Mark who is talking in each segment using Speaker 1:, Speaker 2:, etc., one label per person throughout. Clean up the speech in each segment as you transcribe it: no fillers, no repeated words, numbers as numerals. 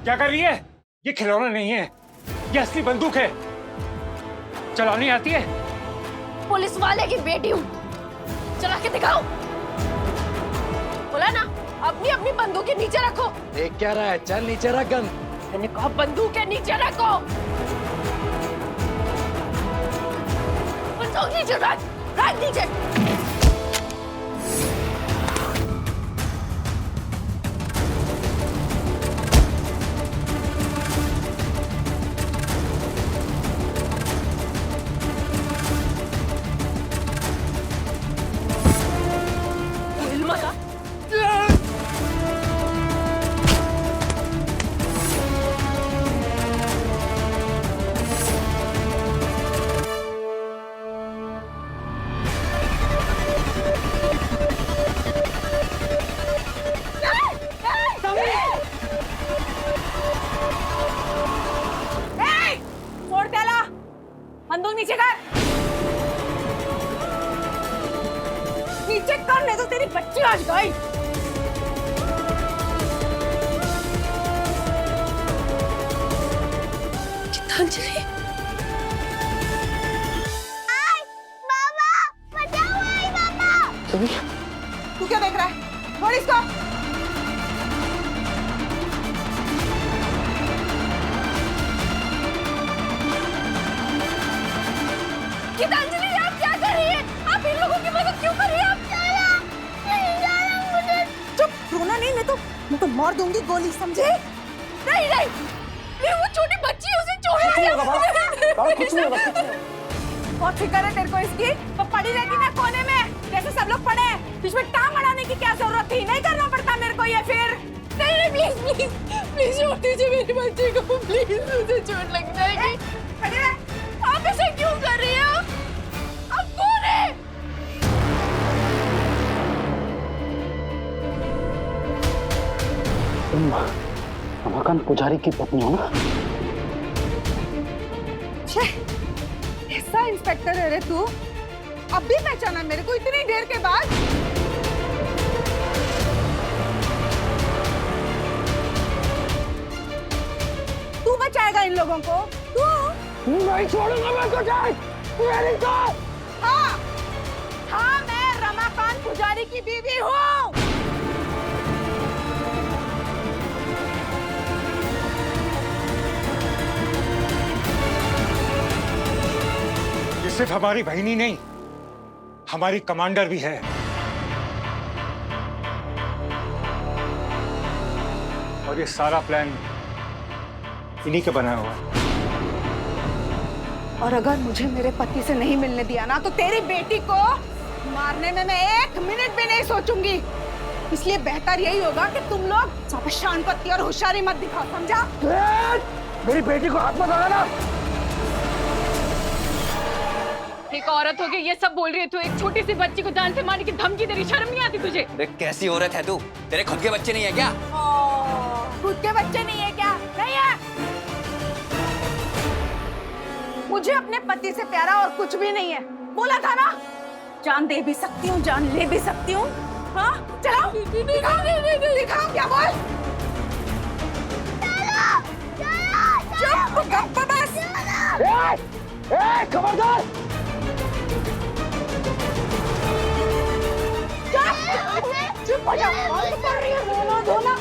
Speaker 1: क्या कर रही है? ये खिलौना नहीं है, ये असली बंदूक है। चलानी आती है?
Speaker 2: पुलिस वाले की बेटी हूँ, चला के दिखाओ। बोला ना, अपनी अपनी बंदूक के नीचे रखो।
Speaker 3: देख क्या रहा है, चल नीचे रख गन।
Speaker 2: मैंने कहा बंदूक के नीचे रखो। बंदूक नीचे रख, रख नीचे। बंदूक नीचे कर, नीचे कर, नहीं तो तेरी बच्ची आज गई। गीतांजलि,
Speaker 4: मामा, बचाओ आई मामा।
Speaker 2: तू क्या देख रहा है? छोड़ इसको। गीतांजलि, आप क्या कर रही हैं? आप इन लोगों की मदद क्यों कर रही हैं? चुप, रोना नहीं, मैं तो मार दूंगी गोली, समझे? नहीं नहीं, ये वो छोटी बच्ची है, उसे छोड़ो।
Speaker 3: कुछ नहीं होगा बाबा, कुछ नहीं होगा, कुछ नहीं होगा।
Speaker 2: बहुत फिक्र है तेरे को इसकी, तो पड़ी रहती ना कोने में, जैसे सब लोग पड़े हैं। इसमें टांग अड़ाने की क्या जरूरत थी? नहीं करना पड़ता मेरे को ये फिर। नहीं नहीं, प्लीज प्लीज प्लीज छोड़ दीजिए मेरी बच्ची को, प्लीज, मुझे चोट लग जाएगी। खड़े रह, आप ऐसा क्यों कर रही हो? आप कौन है?
Speaker 3: तुम रमाकांत पुजारी की पत्नी हो ना?
Speaker 2: ऐसा इंस्पेक्टर है रे तू? अब भी पहचाना मेरे को इतनी देर के बाद? तू बचाएगा इन लोगों को? तू?
Speaker 3: नहीं छोड़ूंगा मैं तुझे, मेरी को।
Speaker 2: हाँ हाँ, मैं रमाकांत पुजारी की बीवी हूँ।
Speaker 1: ये सिर्फ हमारी बहनी नहीं, हमारी कमांडर भी है। और ये सारा प्लान इन्हीं के बनाया हुआ है।
Speaker 2: और अगर मुझे मेरे पति से नहीं मिलने दिया ना, तो तेरी बेटी को मारने में मैं 1 मिनट भी नहीं सोचूंगी। इसलिए बेहतर यही होगा कि तुम लोग ज्यादा शानपत्ती और होशियारी मत दिखाओ, समझा?
Speaker 3: मेरी बेटी को हाथ मत लगाना।
Speaker 5: एक औरत हो के ये सब बोल रही है, तू एक छोटी सी बच्ची को जान से मारने की धमकी दे रही, शर्म नहीं आती तुझे?
Speaker 6: अरे कैसी औरत है तू? तेरे खुद के बच्चे नहीं है क्या?
Speaker 2: खुद के बच्चे नहीं है क्या? नहीं है। मुझे अपने पति से प्यारा और कुछ भी नहीं है, बोला था ना। जान दे भी सकती हूँ, जान ले भी सकती हूँ। हाँ, चलाओ, दिखाओ क्या बोल। चुप, गप्प बस।
Speaker 3: खबरदार!
Speaker 2: चुप हो जाओ, कौन कर रही है? रोना धोना।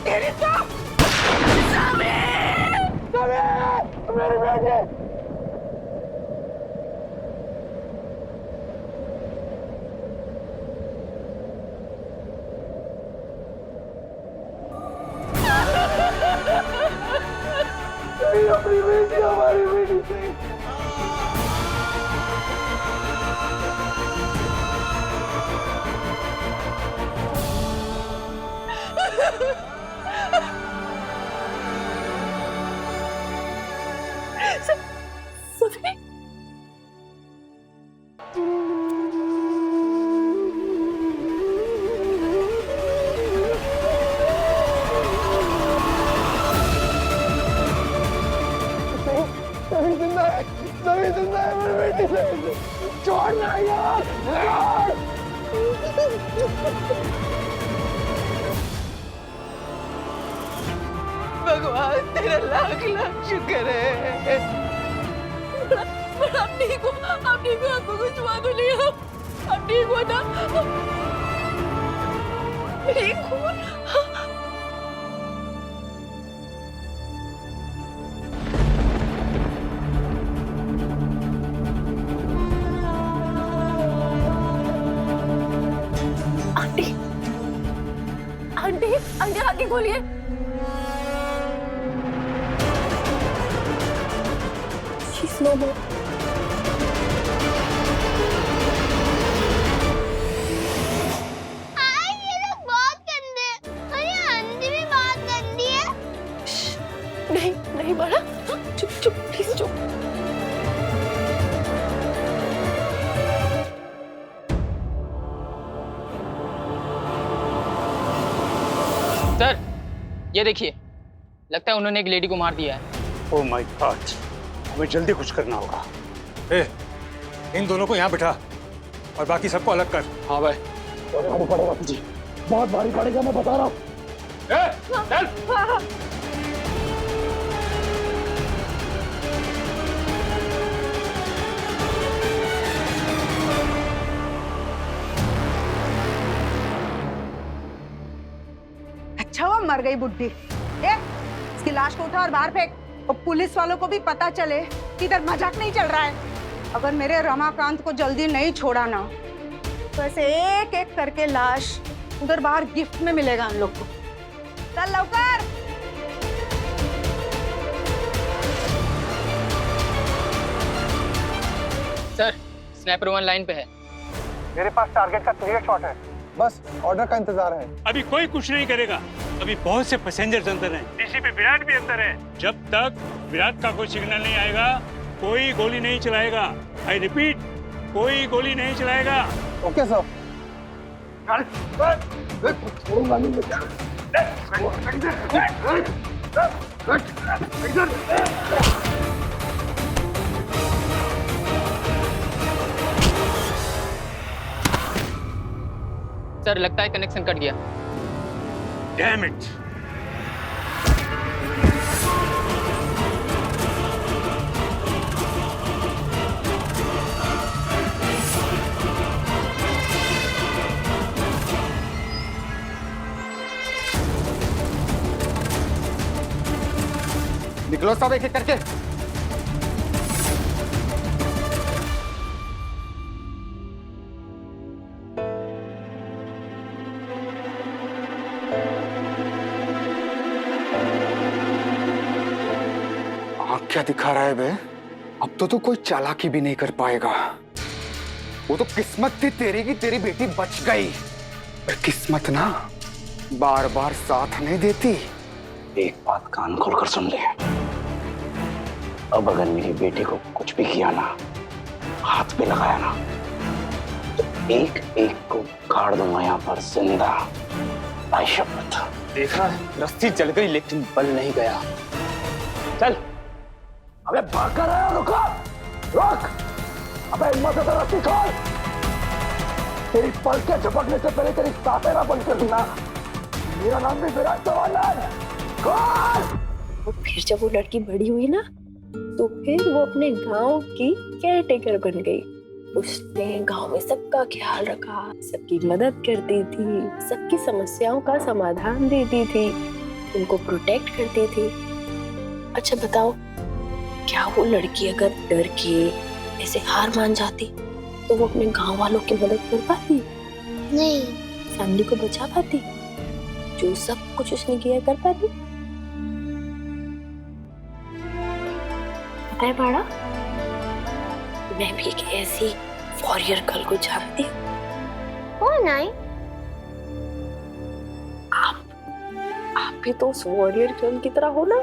Speaker 2: तेरी तो
Speaker 3: मेरी बेटी! अपनी बेटी, हमारी बेटी थी।
Speaker 2: सभी
Speaker 3: सभी जिंदा है मेरी बेटी। छोड़ना यार, तेरा लाख लाख शुक्र है।
Speaker 2: आप ठीक हो? आप ठीक हो? आपको कुछ हुआ तो नहीं? आप ठीक हो ना? ठीक हो? आंटी, आंटी, आंटी आगे खोलिए। She's no more.
Speaker 4: ये लोग बहुत गंदे हैं। और ये आंटी भी बहुत गंदी है।
Speaker 2: नहीं नहीं बाड़ा, चुप चुप प्लीज चुप।
Speaker 7: सर ये देखिए, लगता है उन्होंने एक लेडी को मार दिया है।
Speaker 1: ओह माय गॉड, हमें जल्दी कुछ करना होगा। ए, इन दोनों को यहाँ बिठा और बाकी सबको अलग कर।
Speaker 7: हाँ भाई।
Speaker 3: भारी पड़ेगा जी, बहुत भारी पड़ेगा, मैं बता रहा हूँ।
Speaker 1: चल।
Speaker 2: अच्छा वो मर गई बुड्ढी। इसकी लाश को उठा और बाहर फेंक। और पुलिस वालों को भी पता चले कि इधर मजाक नहीं चल रहा है। अगर मेरे रमाकांत को जल्दी नहीं छोड़ा ना तो ऐसे एक एक करके लाश उधर बाहर गिफ्ट में मिलेगा हम लोग को। चल लवकर।
Speaker 7: सर स्नैपर 1 लाइन पे है।
Speaker 3: मेरे पास टारगेट का क्लियर शॉट है, बस ऑर्डर का इंतजार है।
Speaker 1: अभी कोई कुछ नहीं करेगा। अभी बहुत से पैसेंजर्स अंदर हैं। डीसीपी विराट भी अंदर है। जब तक विराट का कोई सिग्नल नहीं आएगा कोई गोली नहीं चलाएगा। आई रिपीट, कोई गोली नहीं चलाएगा।
Speaker 3: Okay sir.
Speaker 7: सर लगता है कनेक्शन कट गया।
Speaker 1: Damn it.
Speaker 3: निकलो सब एक एक करके। आँख क्या दिखा रहा है बे? अब तो तू कोई चालाकी भी नहीं कर पाएगा। वो तो किस्मत थी तेरी की तेरी बेटी बच गई। पर किस्मत ना बार बार साथ नहीं देती।
Speaker 8: एक बात कान खोलकर सुन ले, अब अगर मेरी बेटी को कुछ भी किया ना, हाथ पे लगाया ना, तो एक एक को गाड़ दूंगा यहाँ पर जिंदा। आई शपथ।
Speaker 6: देखा, रस्सी जल गई लेकिन बल नहीं गया। चल।
Speaker 3: अबे भाग कर रहा है, रुको, रुक। अबे हिम्मत है तो रस्सी छोड़। तेरी पल के झपकने से पहले तेरी सांसें ना बंद कर दूंगा। मेरा नाम भी विराट चौहान है।
Speaker 9: और फिर जब वो लड़की बड़ी हुई ना तो फिर वो अपने गांव की केयरटेकर बन गई। उसने गांव में सबका ख्याल रखा, सबकी मदद करती थी, सबकी समस्याओं का समाधान देती थी, उनको प्रोटेक्ट करती थी। अच्छा बताओ, क्या वो लड़की अगर डर के ऐसे हार मान जाती तो वो अपने गांव वालों की मदद कर पाती?
Speaker 4: नहीं।
Speaker 9: फैमिली को बचा पाती? जो सब कुछ उसने किया कर पाती? पता है बाड़ा, मैं भी एक ऐसी वॉरियर गर्ल को जानती हूँ।
Speaker 4: कौन आई?
Speaker 9: आप भी तो उस वॉरियर गर्ल की तरह हो ना,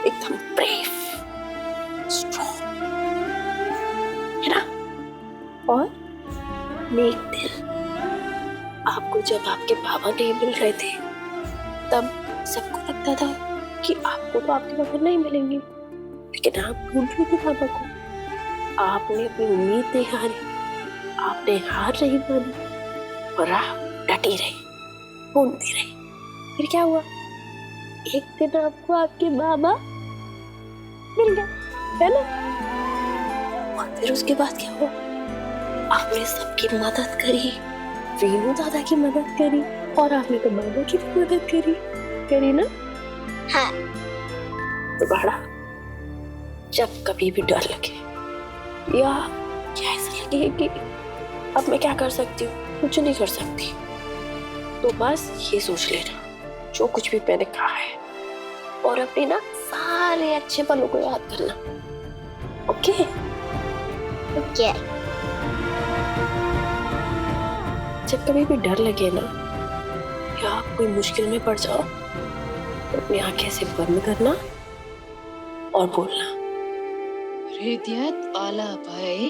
Speaker 9: एकदम ब्रेव, स्ट्रॉन्ग, है ना? और एक दिन आपको जब आपके बाबा नहीं मिल रहे थे तब सबको लगता था कि आपको तो आपके बाबा नहीं मिलेंगे, लेकिन आप ढूंढ रहे थे बाबा को। आपने अपनी उम्मीद नहीं हारी, आपने हार नहीं मानी और आप डटी रही, ढूंढती रही। फिर क्या हुआ? एक दिन आपको आपके बाबा मिल गए, है ना? और फिर उसके बाद क्या हुआ? आपने सबकी मदद करी, वीनू दादा की मदद करी, और आपने तो बाबा की भी मदद करी ना?
Speaker 4: हाँ।
Speaker 9: तो बड़ा जब कभी भी डर लगे या ऐसा लगे कि अब मैं क्या कर सकती हूँ, कुछ नहीं कर सकती, तो बस ये सोच लेना जो कुछ भी मैंने कहा है, और अपने ना सारे अच्छे पलों को याद करना। ओके?
Speaker 4: ओके।
Speaker 9: जब कभी भी डर लगे ना या कोई मुश्किल में पड़ जाओ तो अपनी आंखें से बंद करना और बोलना,
Speaker 10: हृदयात आला भय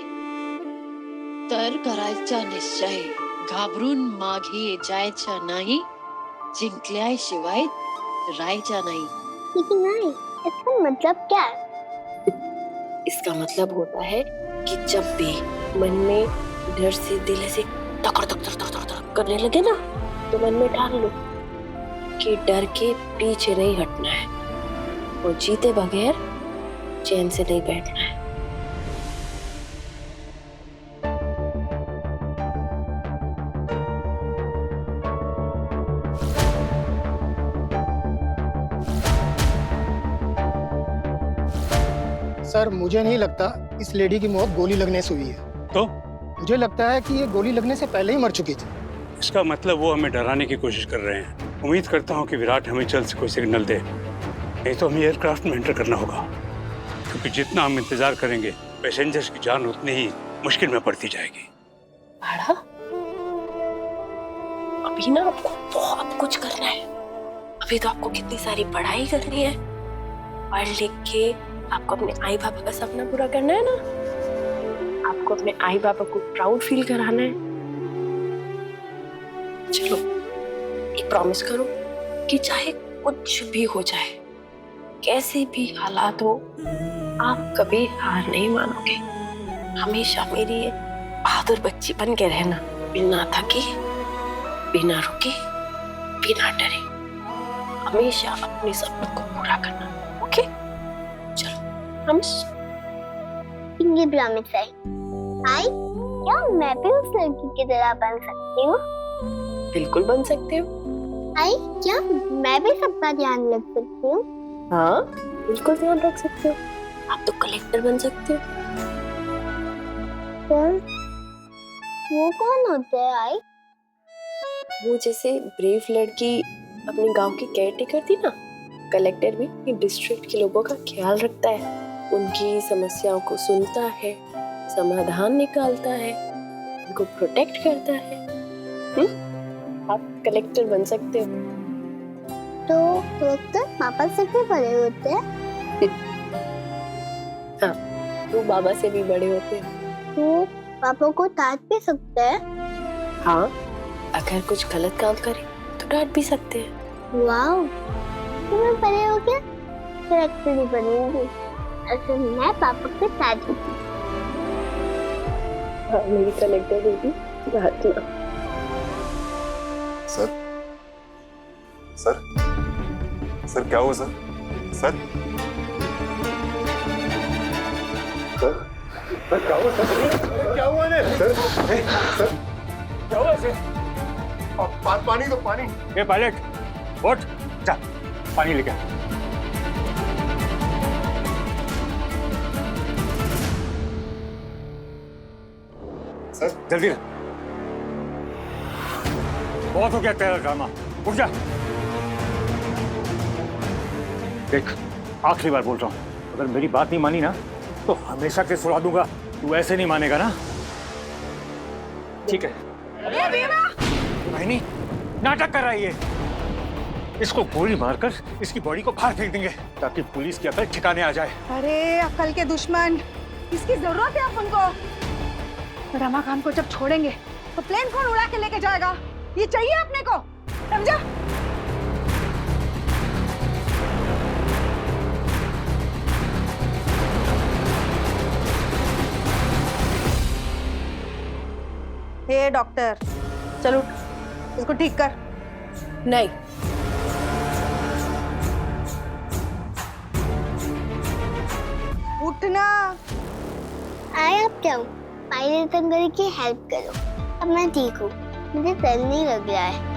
Speaker 10: तर करायचा निश्चय, घाबरून मागे जायचा नाही, जिंकल्याशिवाय राहायचा नाही।
Speaker 4: लेकिन नहीं, इसका मतलब क्या है?
Speaker 9: इसका मतलब होता है कि जब भी मन में डर से दिल ऐसे तक करने लगे ना, तो मन में ठान लो कि डर के पीछे नहीं हटना है और जीते बगैर चैन से नहीं बैठना है।
Speaker 11: सर, मुझे नहीं लगता इस लेडी की मौत गोली लगने से हुई है।
Speaker 1: तो
Speaker 11: मुझे लगता है कि ये गोली लगने से पहले ही मर चुकी थी।
Speaker 1: इसका मतलब वो हमें डराने की कोशिश कर रहे हैं। उम्मीद करता हूँ कि विराट हमें जल्द से कोई सिग्नल दे, नहीं तो हमें एयरक्राफ्ट में एंटर करना होगा, क्योंकि जितना हम इंतजार करेंगे पैसेंजर्स की जान उतनी ही मुश्किल में पड़ती जाएगी।
Speaker 9: भाड़ा, अभी ना आपको बहुत कुछ करना है। अभी तो आपको कितनी सारी पढ़ाई करनी है, पढ़ लिख के आपको अपने आई बाबा का सपना पूरा करना है ना, आपको अपने आई बाबा को प्राउड फील कराना है। चलो एक प्रॉमिस करो कि चाहे कुछ भी हो जाए, कैसे भी हालात हो, आप कभी हार नहीं मानोगे। हमेशा मेरी ये बहादुर बच्ची बन के रहना, बिना थके, बिना रुके, बिना डरे, हमेशा अपने सपनों को पूरा करना। ओके? चलो प्रॉमिस?
Speaker 4: ये प्रॉमिस है। आई, क्या मैं भी उस लड़की की तरह बन सकती हूँ?
Speaker 9: बिल्कुल बन सकते हो।
Speaker 4: आई, क्या मैं भी सबका ध्यान रख सकती हूँ?
Speaker 9: हाँ, बिल्कुल ध्यान रख सकते हो। आप तो कलेक्टर बन सकते हो।
Speaker 4: कौन? वो कौन होते हैं आई?
Speaker 9: वो जैसे ब्रेव लड़की अपने गांव की केयरटेकर थी ना, कलेक्टर भी डिस्ट्रिक्ट के लोगों का ख्याल रखता है, उनकी समस्याओं को सुनता है, समाधान निकालता है, उनको प्रोटेक्ट करता है। आप कलेक्टर बन सकते हो।
Speaker 4: तो कलेक्टर पापा से भी बड़े होते हैं?
Speaker 9: हाँ, वो बाबा से भी बड़े होते हैं।
Speaker 4: तो पापा को डांट भी सकते हैं?
Speaker 9: हाँ, अगर कुछ गलत काम करे तो डांट भी सकते हैं।
Speaker 4: वाओ, तो मैं बड़े हो गया कलेक्टर ही बनूंगी, और फिर मैं पापा के साथ हूँ।
Speaker 9: हाँ, मेरी कलेक्टर बेटी रत्ना।
Speaker 12: सर, सर, सर क्या हुआ सर? सर, सर, सर क्या हुआ सर? क्या हुआ ने? सर, सर, क्या हुआ सर? पानी दो, पानी।
Speaker 1: ये पायलट, उठ, जा, पानी लेके आ।
Speaker 12: सर,
Speaker 1: जल्दी ना, बहुत हो गया तेरा ड्रामा, उठ जा। देख, आखिरी बार बोल रहा हूँ, अगर मेरी बात नहीं मानी ना तो हमेशा के सुला दूंगा। तू ऐसे नहीं मानेगा ना? ठीक है। नहीं, नाटक कर रहा है ये। इसको गोली मारकर इसकी बॉडी को बाहर फेंक देंगे ताकि पुलिस की अकल ठिकाने आ जाए।
Speaker 2: अरे अक्ल के दुश्मन, इसकी जरूरत है अपन को। रमा खान को जब छोड़ेंगे तो प्लेन कौन उड़ा के लेके जाएगा? ये चाहिए अपने को, समझा? हे डॉक्टर, चलो इसको ठीक कर।
Speaker 9: नहीं,
Speaker 2: उठना।
Speaker 4: आए अब जाओ, पायलट अंकल की हेल्प करो। अब मैं ठीक हूँ, मुझे डर नहीं लग रहा है।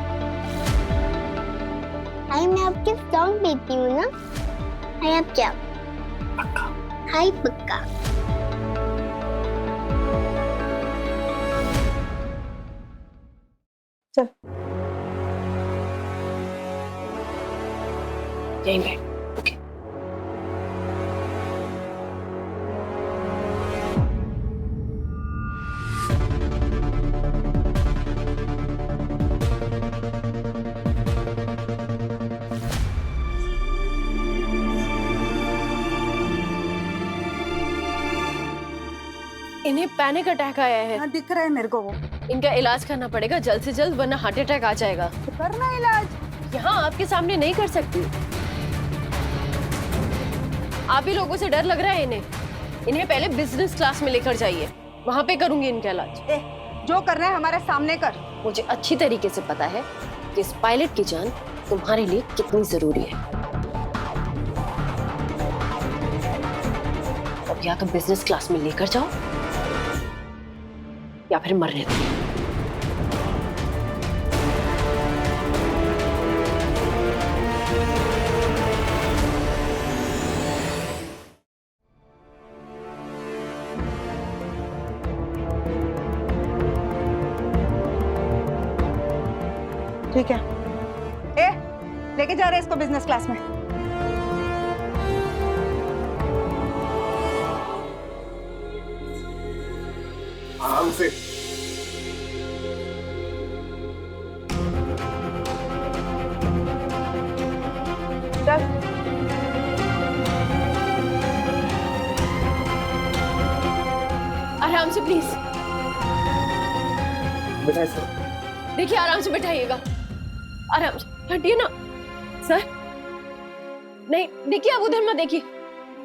Speaker 4: आई मैं आपके सॉन्ग देती हूँ ना। आई अब जाओ।
Speaker 8: पक्का?
Speaker 4: हाय पक्का।
Speaker 2: चल
Speaker 9: यहीं बैठ। ओके। इन्हें पैनिक अटैक आया है।
Speaker 2: हाँ दिख रहा है मेरे को वो।
Speaker 9: इनका इलाज करना पड़ेगा जल्द से जल्द, वरना हार्ट अटैक आ जाएगा।
Speaker 2: तो करना इलाज।
Speaker 9: यहाँ आपके सामने नहीं कर सकती। आप ही लोगों से डर लग रहा है इन्हें। इन्हें पहले बिजनेस क्लास में लेकर जाइए, वहां पे करूंगी इनका इलाज।
Speaker 2: जो करना है हमारे सामने कर।
Speaker 9: मुझे अच्छी तरीके से पता है कि इस पायलट की जान तुम्हारे लिए कितनी जरूरी है। अब या तो बिजनेस क्लास में लेकर जाओ या फिर मरने दो।
Speaker 2: ठीक है। लेके जा रहे हैं इसको बिजनेस क्लास में।
Speaker 12: आराम से।
Speaker 2: चल।
Speaker 9: आराम से प्लीज।
Speaker 6: बिठाइए सर।
Speaker 9: देखिए आराम से बैठाइएगा, आराम से हटिए ना सर। नहीं देखिए, आप उधर मत देखिए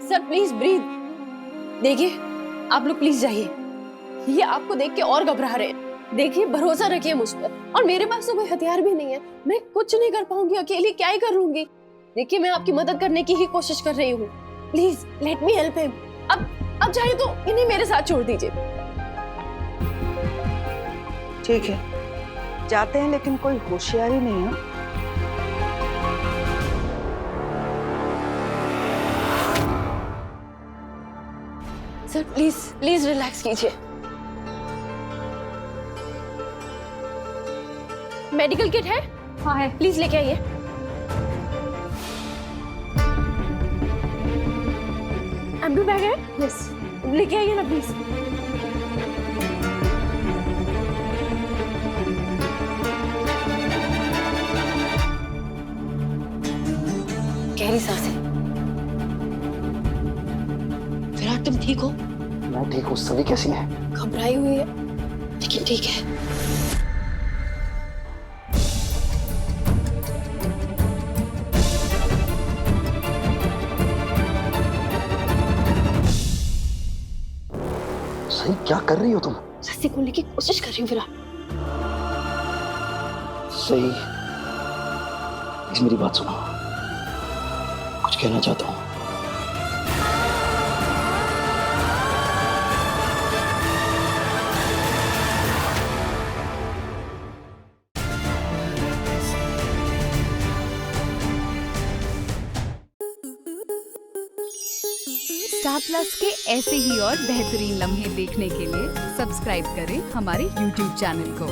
Speaker 9: सर, प्लीज ब्रीथ। देखिए आप लोग प्लीज जाइए, ये आपको देख के और घबरा रहे हैं। देखिए भरोसा रखिए मुझ पर, और मेरे पास तो कोई हथियार भी नहीं है, मैं कुछ नहीं कर पाऊंगी, अकेली क्या ही कर लूंगी। देखिए मैं आपकी मदद करने की ही कोशिश कर रही हूँ, please let me help him. अब चाहे तो इन्हें मेरे साथ छोड़ दीजिए।
Speaker 2: ठीक है जाते हैं, लेकिन कोई होशियारी नहीं है।
Speaker 9: सर प्लीज प्लीज रिलैक्स कीजिए। मेडिकल किट है?
Speaker 5: हाँ है।
Speaker 9: प्लीज लेके आइए। एम्ब्यू बैग है? यस, लेके आइए ना प्लीज। गहरी सांसें।
Speaker 10: विराट तुम ठीक हो?
Speaker 8: मैं ठीक हूँ, सभी कैसी हैं?
Speaker 9: घबराई हुई है लेकिन ठीक है।
Speaker 8: सही क्या कर रही हो तुम?
Speaker 9: रस्सी खोलने की कोशिश कर रही हूँ विराट।
Speaker 8: सही प्लीज मेरी बात सुनो, कुछ कहना चाहता हूँ।
Speaker 13: स्टार प्लस के ऐसे ही और बेहतरीन लम्हे देखने के लिए सब्सक्राइब करें हमारे YouTube चैनल को।